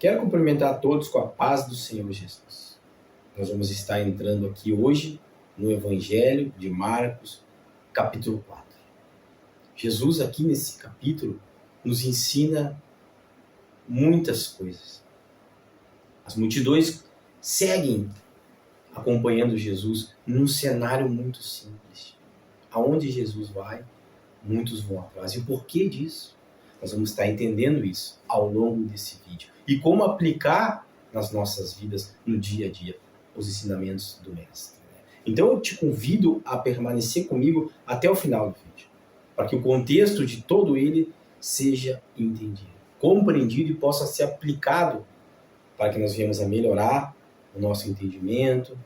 Quero cumprimentar a todos com a paz do Senhor Jesus. Nós vamos estar entrando aqui hoje no Evangelho de Marcos, capítulo 4. Jesus aqui nesse capítulo nos ensina muitas coisas. As multidões seguem acompanhando Jesus num cenário muito simples. Aonde Jesus vai, muitos vão atrás. E o porquê disso? Nós vamos estar entendendo isso ao longo desse vídeo. E como aplicar nas nossas vidas, no dia a dia, os ensinamentos do Mestre. Então eu te convido a permanecer comigo até o final do vídeo, para que o contexto de todo ele seja entendido, compreendido e possa ser aplicado para que nós venhamos a melhorar o nosso entendimento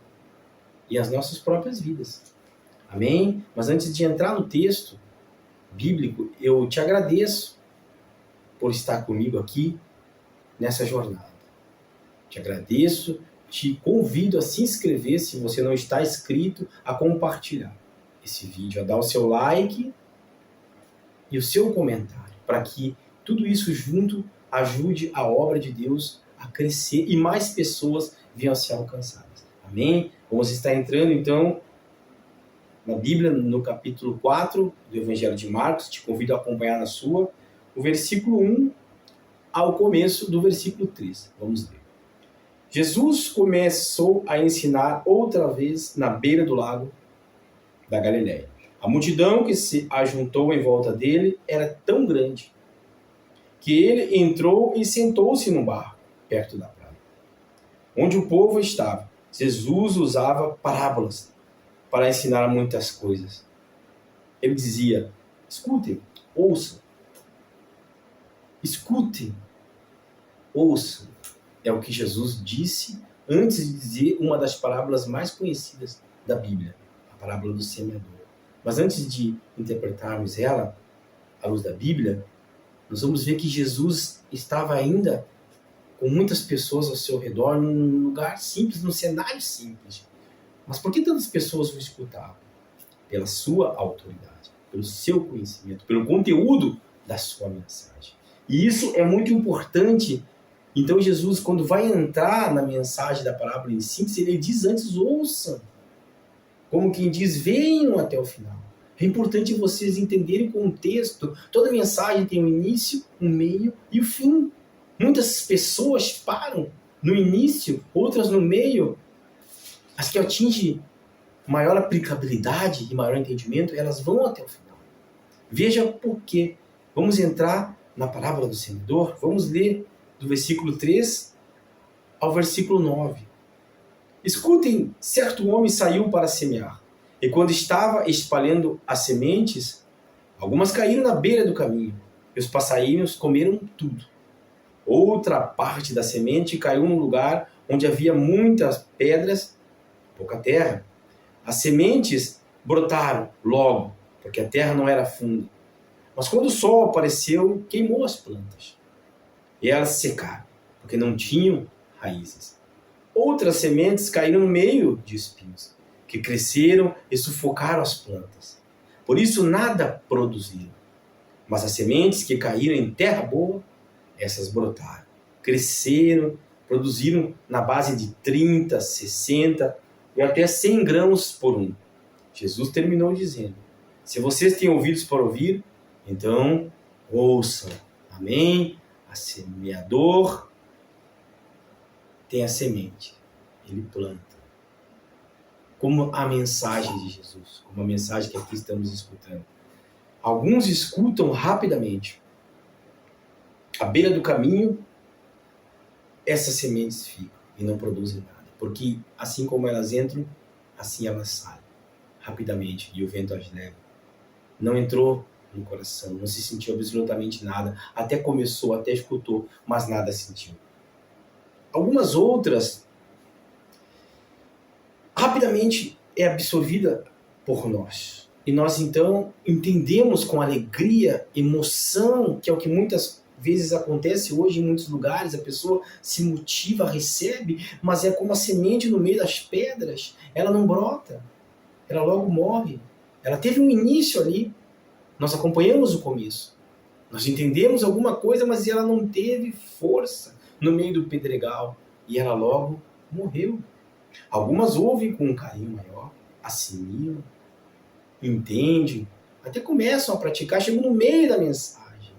e as nossas próprias vidas. Amém? Mas antes de entrar no texto bíblico, eu te agradeço por estar comigo aqui nessa jornada. Te agradeço, te convido a se inscrever, se você não está inscrito, a compartilhar esse vídeo, a dar o seu like e o seu comentário, para que tudo isso junto ajude a obra de Deus a crescer e mais pessoas venham a ser alcançadas. Amém? Vamos estar entrando então na Bíblia, no capítulo 4 do Evangelho de Marcos. Te convido a acompanhar na sua, o versículo 1 ao começo do versículo 3. Vamos ler. Jesus começou a ensinar outra vez na beira do lago da Galileia. A multidão que se ajuntou em volta dele era tão grande que ele entrou e sentou-se num barco perto da praia, onde o povo estava. Jesus usava parábolas para ensinar muitas coisas. Ele dizia: escutem, ouçam. Escutem, ouçam. É o que Jesus disse antes de dizer uma das parábolas mais conhecidas da Bíblia, a parábola do semeador. Mas antes de interpretarmos ela à luz da Bíblia, nós vamos ver que Jesus estava ainda com muitas pessoas ao seu redor, num lugar simples, num cenário simples. Mas por que tantas pessoas o escutavam? Pela sua autoridade, pelo seu conhecimento, pelo conteúdo da sua mensagem. E isso é muito importante. Então Jesus, quando vai entrar na mensagem da parábola em síntese, ele diz antes: ouçam. Como quem diz: venham até o final. É importante vocês entenderem o contexto. Toda mensagem tem um início, um meio e o fim. Muitas pessoas param no início, outras no meio. As que atingem maior aplicabilidade e maior entendimento, elas vão até o final. Veja por quê. Vamos entrar na parábola do semeador. Vamos ler do versículo 3 ao versículo 9. Escutem, certo homem saiu para semear, e quando estava espalhando as sementes, algumas caíram na beira do caminho, e os passarinhos comeram tudo. Outra parte da semente caiu num lugar onde havia muitas pedras, pouca terra. As sementes brotaram logo, porque a terra não era funda. Mas quando o sol apareceu, queimou as plantas. E elas secaram, porque não tinham raízes. Outras sementes caíram no meio de espinhos, que cresceram e sufocaram as plantas. Por isso nada produziram. Mas as sementes que caíram em terra boa, essas brotaram, cresceram, produziram na base de 30, 60 e até 100 grãos por um. Jesus terminou dizendo: se vocês têm ouvidos para ouvir, então ouçam. Amém? A semeador tem a semente, ele planta. Como a mensagem de Jesus, como a mensagem que aqui estamos escutando. Alguns escutam rapidamente. À beira do caminho, essas sementes ficam e não produzem nada. Porque assim como elas entram, assim elas saem rapidamente e o vento as leva. Não entrou no coração, não se sentiu absolutamente nada. Até começou, até escutou, mas nada sentiu. Algumas outras, rapidamente é absorvida por nós. E nós então entendemos com alegria, emoção, que é o que muitas vezes acontece hoje em muitos lugares. A pessoa se motiva, recebe, mas é como a semente no meio das pedras. Ela não brota, ela logo morre. Ela teve um início ali. Nós acompanhamos o começo. Nós entendemos alguma coisa, mas ela não teve força. no meio do pedregal e ela logo morreu. Algumas ouvem com um carinho maior, assimilam, entendem, até começam a praticar, chegam no meio da mensagem.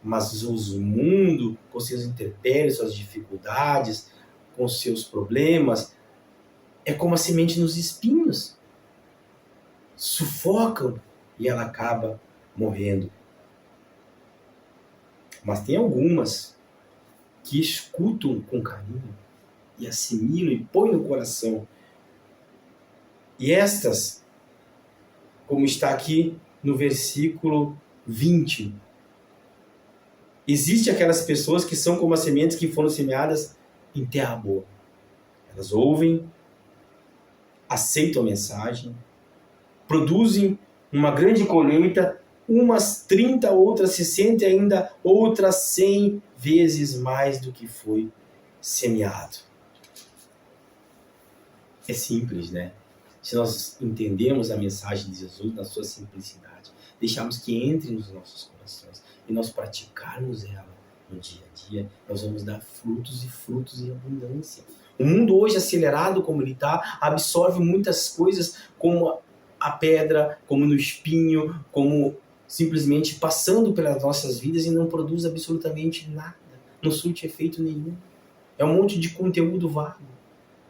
Mas o mundo, com seus intempéries, suas dificuldades, com seus problemas, é como a semente nos espinhos. Sufocam e ela acaba morrendo. Mas tem algumas que escutam com carinho e assimilam e põem no coração. E estas, como está aqui no versículo 20, existem aquelas pessoas que são como as sementes que foram semeadas em terra boa. Elas ouvem, aceitam a mensagem, produzem uma grande colheita, umas 30, outras 60 e ainda outras 100 vezes mais do que foi semeado. É simples, né? Se nós entendemos a mensagem de Jesus na sua simplicidade, deixarmos que entre nos nossos corações e nós praticarmos ela no dia a dia, nós vamos dar frutos e frutos em abundância. O mundo hoje, acelerado como ele está, absorve muitas coisas como a pedra, como no espinho, como simplesmente passando pelas nossas vidas e não produz absolutamente nada, não surte efeito nenhum. É um monte de conteúdo vago.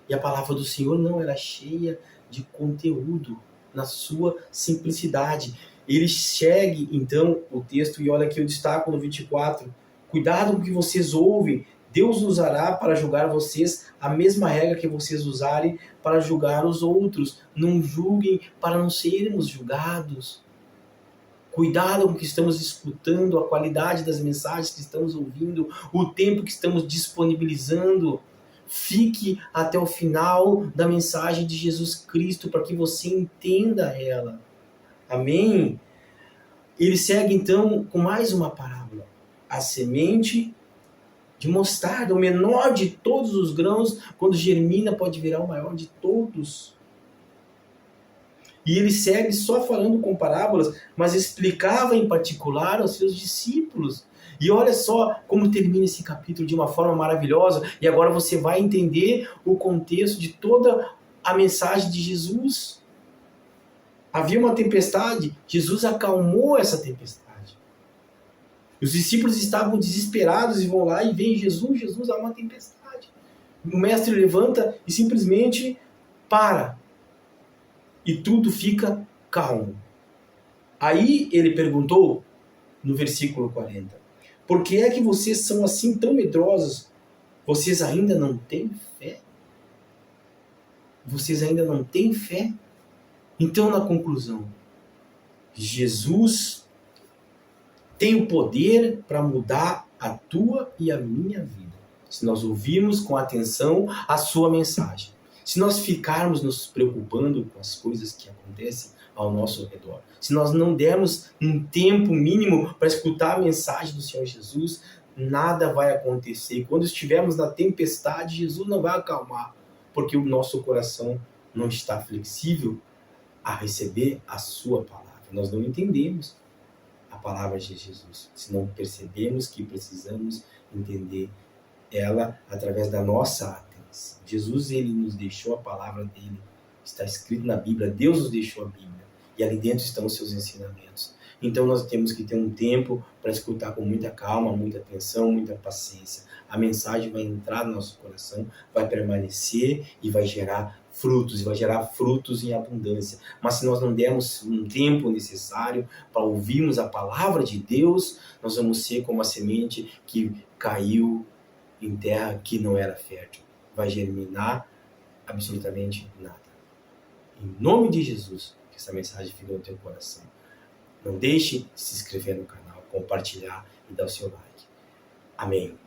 E a palavra do Senhor não, ela é cheia de conteúdo na sua simplicidade. Ele segue, então, o texto, e olha aqui eu destaco no 24, cuidado com o que vocês ouvem, Deus usará para julgar vocês a mesma regra que vocês usarem para julgar os outros. Não julguem para não sermos julgados. Cuidado com o que estamos escutando, a qualidade das mensagens que estamos ouvindo, o tempo que estamos disponibilizando. Fique até o final da mensagem de Jesus Cristo para que você entenda ela. Amém? Ele segue então com mais uma parábola. A semente de mostarda, o menor de todos os grãos, quando germina pode virar o maior de todos. E ele segue só falando com parábolas, mas explicava em particular aos seus discípulos. E olha só como termina esse capítulo de uma forma maravilhosa. E agora você vai entender o contexto de toda a mensagem de Jesus. Havia uma tempestade, Jesus acalmou essa tempestade. Os discípulos estavam desesperados e vão lá e veem Jesus, há uma tempestade. O mestre levanta e simplesmente para. E tudo fica calmo. Aí ele perguntou, no versículo 40, por que é que vocês são assim tão medrosos? Vocês ainda não têm fé? Vocês ainda não têm fé? Então, na conclusão, Jesus tem o poder para mudar a tua e a minha vida. Se nós ouvirmos com atenção a sua mensagem. Se nós ficarmos nos preocupando com as coisas que acontecem ao nosso redor. Se nós não dermos um tempo mínimo para escutar a mensagem do Senhor Jesus, nada vai acontecer. E quando estivermos na tempestade, Jesus não vai acalmar, porque o nosso coração não está flexível a receber a sua palavra. Nós não entendemos a palavra de Jesus, se não percebemos que precisamos entender ela através da nossa atenção. Jesus, ele nos deixou a palavra dele, está escrito na Bíblia, Deus nos deixou a Bíblia, e ali dentro estão os seus ensinamentos. Então nós temos que ter um tempo para escutar com muita calma, muita atenção, muita paciência. A mensagem vai entrar no nosso coração, vai permanecer e vai gerar frutos em abundância. Mas se nós não dermos um tempo necessário para ouvirmos a palavra de Deus, nós vamos ser como a semente que caiu em terra que não era fértil. Vai germinar absolutamente nada. Em nome de Jesus, que essa mensagem fique no teu coração. Não deixe de se inscrever no canal, compartilhar e dar o seu like. Amém.